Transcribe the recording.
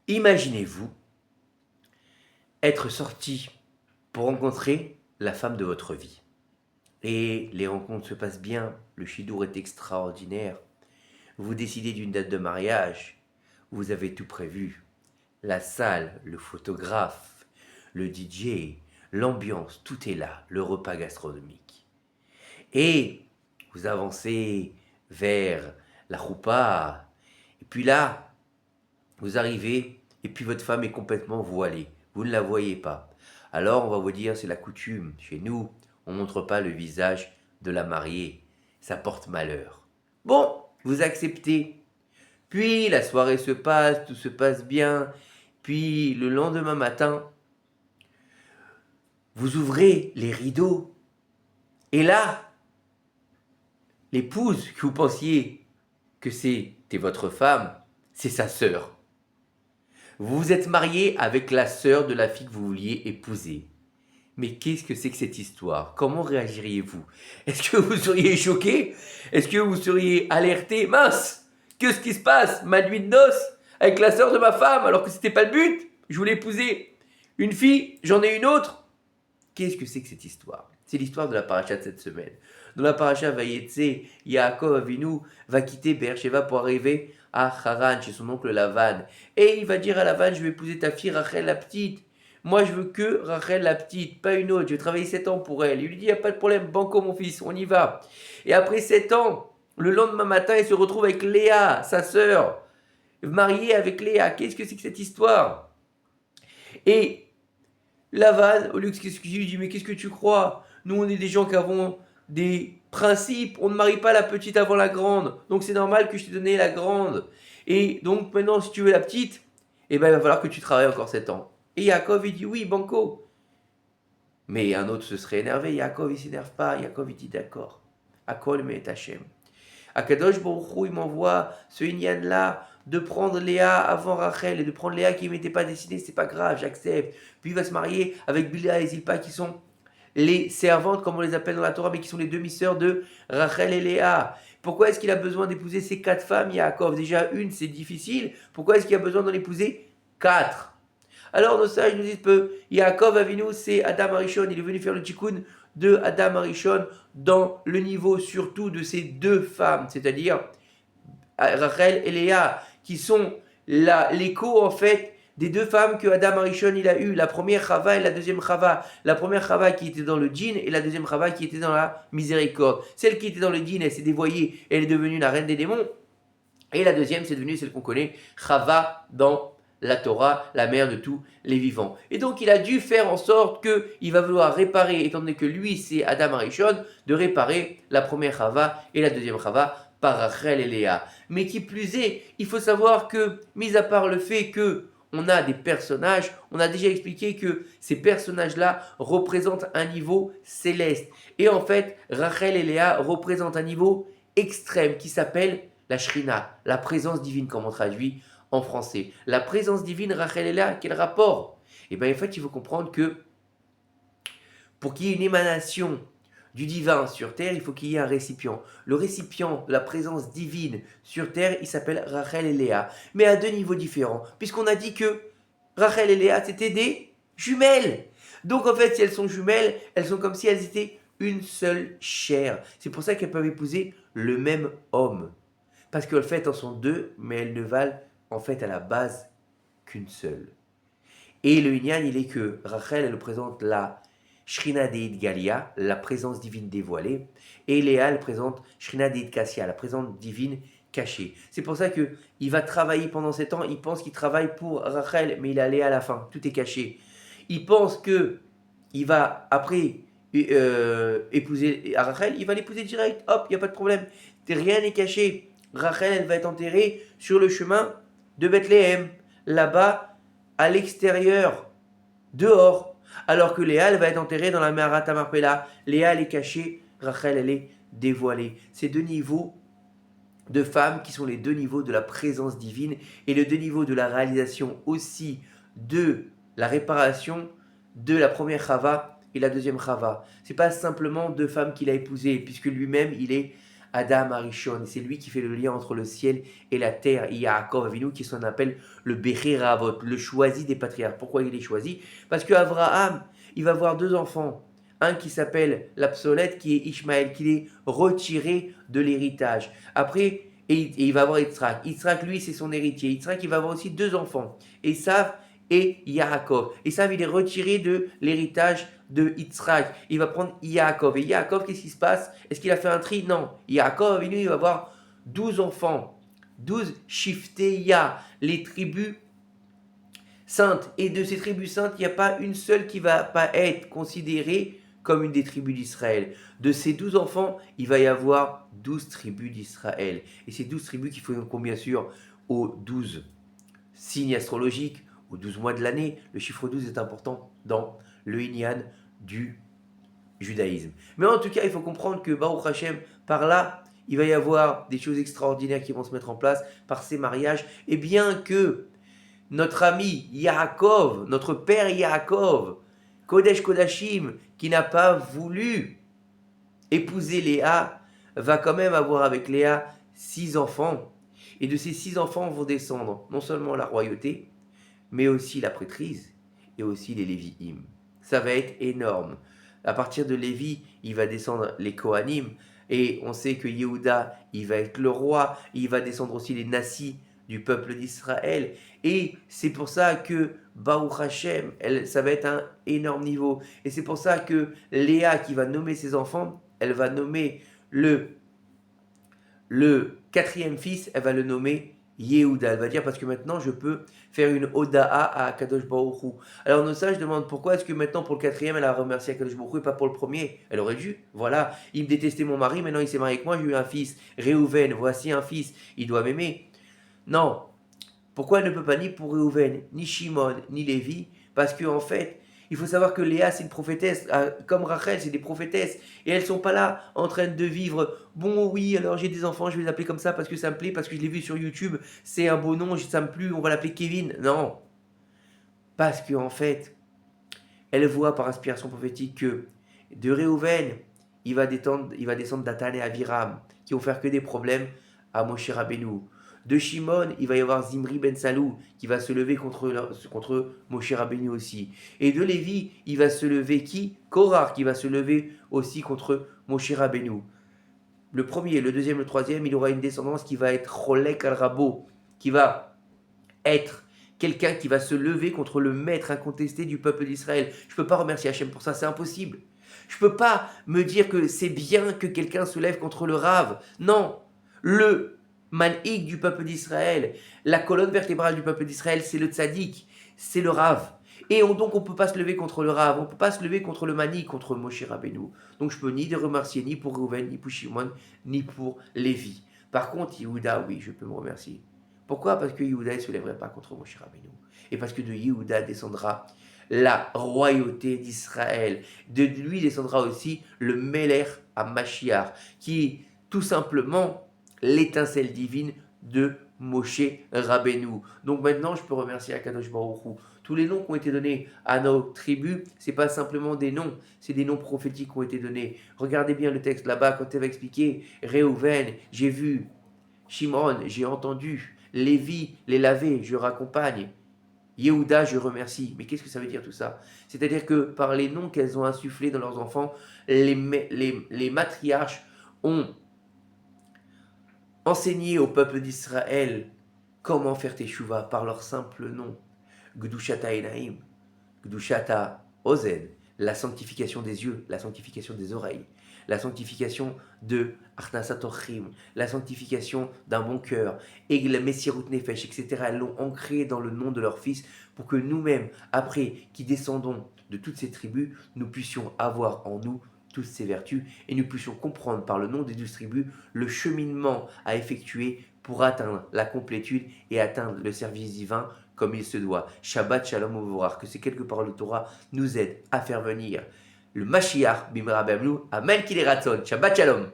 Imaginez-vous être sorti pour rencontrer la femme de votre vie. Et les rencontres se passent bien, le chidour est extraordinaire. Vous décidez d'une date de mariage, vous avez tout prévu. La salle, le photographe, le DJ, l'ambiance, tout est là, le repas gastronomique. Et vous avancez vers la choupa, et puis là, vous arrivez, et puis votre femme est complètement voilée. Vous ne la voyez pas. Alors on va vous dire, c'est la coutume. Chez nous, on ne montre pas le visage de la mariée. Ça porte malheur. Bon, vous acceptez. Puis la soirée se passe, tout se passe bien. Puis le lendemain matin, vous ouvrez les rideaux. Et là, l'épouse que vous pensiez que c'était votre femme, c'est sa sœur. Vous vous êtes marié avec la sœur de la fille que vous vouliez épouser. Mais qu'est-ce que c'est que cette histoire? Comment réagiriez-vous? Est-ce que vous seriez choqué? Est-ce que vous seriez alerté? Mince! Qu'est-ce qui se passe? Ma nuit de noces avec la sœur de ma femme alors que c'était pas le but? Je voulais épouser une fille, j'en ai une autre. Qu'est-ce que c'est que cette histoire? C'est l'histoire de la paracha de cette semaine. Dans la paracha Vayetse, Yaakov Avinu va quitter Beersheba pour arriver à Haran, chez son oncle Lavan. Et il va dire à Lavan, je vais épouser ta fille Rachel la petite. Moi, je veux que Rachel la petite, pas une autre. Je vais travailler 7 ans pour elle. Il lui dit, il n'y a pas de problème, banco mon fils, on y va. Et après 7 ans, le lendemain matin, il se retrouve avec Léa, sa sœur, mariée avec Léa. Qu'est-ce que c'est que cette histoire? Et Lavan, au lieu que ce qu'il lui dit, mais qu'est-ce que tu crois? Nous, on est des gens qui avons des principes. On ne marie pas la petite avant la grande. Donc, c'est normal que je t'ai donné la grande. Et donc, maintenant, si tu veux la petite, eh ben, il va falloir que tu travailles encore 7 ans. Et Yaakov, il dit, oui, banco. Mais un autre se serait énervé. Yaakov, il s'énerve pas. Yaakov, il dit, d'accord. Akol me et Hachem. Akadosh Baruch Hu, il m'envoie ce Inyan-là de prendre Léa avant Rachel et de prendre Léa qui ne m'était pas destinée, c'est pas grave, j'accepte. Puis il va se marier avec Bilha et Zilpa qui sont les servantes, comme on les appelle dans la Torah, mais qui sont les demi-sœurs de Rachel et Léa. Pourquoi est-ce qu'il a besoin d'épouser ces 4 femmes, Yaakov? Déjà une, c'est difficile. Pourquoi est-ce qu'il a besoin d'en épouser 4? Alors nos sages nous disent peu, Yaakov Avinu, c'est Adam Arishon, il est venu faire le tikkun de Adam Arishon dans le niveau surtout de ces 2 femmes, c'est-à-dire Rachel et Léa, qui sont l'écho en fait des 2 femmes que Adam Arishon il a eu, la première Chava et la deuxième Chava. La première Chava qui était dans le djinn et la deuxième Chava qui était dans la miséricorde. Celle qui était dans le djinn, elle s'est dévoyée, elle est devenue la reine des démons. Et la deuxième, c'est devenue celle qu'on connaît, Chava dans la Torah, la mère de tous les vivants. Et donc il a dû faire en sorte qu'il va vouloir réparer, étant donné que lui c'est Adam Arishon, de réparer la première Chava et la deuxième Chava par Rachel et Léa. Mais qui plus est, il faut savoir que, mis à part le fait que on a des personnages, on a déjà expliqué que ces personnages-là représentent un niveau céleste. Et en fait, Rachel et Léa représentent un niveau extrême qui s'appelle la Shrina, la présence divine, comme on traduit en français. La présence divine, Rachel et Léa, quel rapport? Et bien en fait, il faut comprendre que pour qu'il y ait une émanation du divin sur terre, il faut qu'il y ait un récipient. Le récipient de la présence divine sur terre, il s'appelle Rachel et Léa, mais à 2 niveaux différents, puisqu'on a dit que Rachel et Léa, c'était des jumelles. Donc en fait, si elles sont jumelles, elles sont comme si elles étaient une seule chair. C'est pour ça qu'elles peuvent épouser le même homme. Parce qu'en fait, elles sont 2, mais elles ne valent en fait à la base qu'une seule. Et le Inyan, il est que Rachel, elle présente la Shrina Deid Galia, la présence divine dévoilée, et Léa, elle présente Shrina Deid Kassia, la présence divine cachée. C'est pour ça qu'il va travailler pendant 7 ans, il pense qu'il travaille pour Rachel, mais il a Léa à la fin, tout est caché. Il pense que il va, après épouser Rachel, il va l'épouser direct, hop, il n'y a pas de problème, rien n'est caché. Rachel, elle va être enterrée sur le chemin de Bethléem, là-bas, à l'extérieur, dehors. Alors que Léa, elle va être enterrée dans la Meharat Marpella. Léa, elle est cachée, Rachel, elle est dévoilée. Ces 2 niveaux de femmes qui sont les 2 niveaux de la présence divine et les 2 niveaux de la réalisation aussi de la réparation de la première Chava et la deuxième Chava. C'est pas simplement 2 femmes qu'il a épousées, puisque lui-même, il est Adam Arishon, c'est lui qui fait le lien entre le ciel et la terre, et Yaakov Avinu, qui s'en appelle le Becher Avot, le choisi des patriarches. Pourquoi il est choisi? Parce qu'Abraham, il va avoir deux enfants. Un qui s'appelle l'obsolète, qui est Ishmaël, qui est retiré de l'héritage. Après, et il va avoir Yitzhak. Yitzhak, lui, c'est son héritier. Yitzhak, il va avoir aussi deux enfants, Esav et Yaakov. Esav, il est retiré de l'héritage de Yitzhak. Il va prendre Yaakov. Et Yaakov, qu'est-ce qui se passe? Est-ce qu'il a fait un tri? Non. Yaakov, lui, il va avoir 12 enfants. 12 Shifteya, les tribus saintes. Et de ces tribus saintes, il n'y a pas une seule qui va pas être considérée comme une des tribus d'Israël. De ces 12 enfants, il va y avoir 12 tribus d'Israël. Et ces 12 tribus qui font bien sûr aux 12 signes astrologiques, aux 12 mois de l'année. Le chiffre 12 est important dans le Inyan du judaïsme. Mais en tout cas, il faut comprendre que Baruch Hashem, par là, il va y avoir des choses extraordinaires qui vont se mettre en place par ces mariages. Et bien que notre ami Yaakov, notre père Yaakov, Kodesh Kodashim, qui n'a pas voulu épouser Léa, va quand même avoir avec Léa 6 enfants. Et de ces 6 enfants vont descendre non seulement la royauté, mais aussi la prêtrise et aussi les Lévi'im. Ça va être énorme. À partir de Lévi, il va descendre les Kohanim, et on sait que Yehuda, il va être le roi, il va descendre aussi les Nassis du peuple d'Israël, et c'est pour ça que Baruch Hashem, ça va être un énorme niveau, et c'est pour ça que Léa, qui va nommer ses enfants, elle va nommer le quatrième fils, elle va le nommer Yehuda. Elle va dire, parce que maintenant je peux faire une Oda'a à Kadosh Baruch Hu. Alors nos sages demandent pourquoi est-ce que maintenant pour le quatrième elle a remercié Kadosh Baruch Hu et pas pour le premier. Elle aurait dû, voilà, il me détestait mon mari, maintenant il s'est marié avec moi, j'ai eu un fils, Réhouven, voici un fils, il doit m'aimer. Non, pourquoi elle ne peut pas ni pour Réhouven, ni Shimon, ni Lévi? Parce que en fait, il faut savoir que Léa, c'est une prophétesse, comme Rachel, c'est des prophétesses. Et elles ne sont pas là en train de vivre, bon oui, alors j'ai des enfants, je vais les appeler comme ça parce que ça me plaît, parce que je l'ai vu sur YouTube, c'est un beau nom, ça me plaît, on va l'appeler Kevin. Non. Parce qu'en fait, elle voit par inspiration prophétique que de Réhouven, il va descendre Dathan et Aviram, qui vont faire que des problèmes à Moshe Rabbeinu. De Shimon, il va y avoir Zimri ben Salou qui va se lever contre Moshe Rabbeinu aussi. Et de Lévi, il va se lever qui? Korah qui va se lever aussi contre Moshe Rabbeinu. Le premier, le deuxième, le troisième, il aura une descendance qui va être Cholek al-Rabo, qui va être quelqu'un qui va se lever contre le maître incontesté du peuple d'Israël. Je ne peux pas remercier Hachem pour ça, c'est impossible. Je ne peux pas me dire que c'est bien que quelqu'un se lève contre le Rav. Non, le Manhig du peuple d'Israël, la colonne vertébrale du peuple d'Israël, c'est le tzaddik, c'est le Rav. Et donc on ne peut pas se lever contre le Rav, on ne peut pas se lever contre le Manhig, contre Moshe Rabbeinu. Donc je peux ni de remercier ni pour Reuven, ni pour Shimon, ni pour Lévi. Par contre, Yehuda, oui, je peux me remercier. Pourquoi? Parce que Yehuda ne se lèverait pas contre Moshe Rabbeinu. Et parce que de Yehuda descendra la royauté d'Israël. De lui descendra aussi le Melech à Mashiach, qui est tout simplement l'étincelle divine de Moshe Rabbeinu. Donc maintenant, je peux remercier Akadosh Baruch Hu. Tous les noms qui ont été donnés à nos tribus, c'est pas simplement des noms, c'est des noms prophétiques qui ont été donnés. Regardez bien le texte là-bas quand elle va expliquer Réhouven, j'ai vu, Shimon, j'ai entendu, Lévi, les lavés, je raccompagne. Yehuda, je remercie. Mais qu'est-ce que ça veut dire tout ça? C'est-à-dire que par les noms qu'elles ont insufflés dans leurs enfants, les matriarches ont enseigné au peuple d'Israël comment faire teshuva par leur simple nom. Gdushata Enaim, Gdushata Ozen, la sanctification des yeux, la sanctification des oreilles, la sanctification de Arnasat Ochim, la sanctification d'un bon cœur, et la Messirut Nefesh, etc. Elles l'ont ancré dans le nom de leur fils pour que nous-mêmes, après qui descendons de toutes ces tribus, nous puissions avoir en nous toutes ces vertus et nous puissions comprendre par le nom des 12 tribus le cheminement à effectuer pour atteindre la complétude et atteindre le service divin comme il se doit. Shabbat Shalom Uvorach, que ces quelques paroles de Torah nous aident à faire venir le Mashiach Bimra Bemnu. Amen qu'il est ratzon. Shabbat Shalom.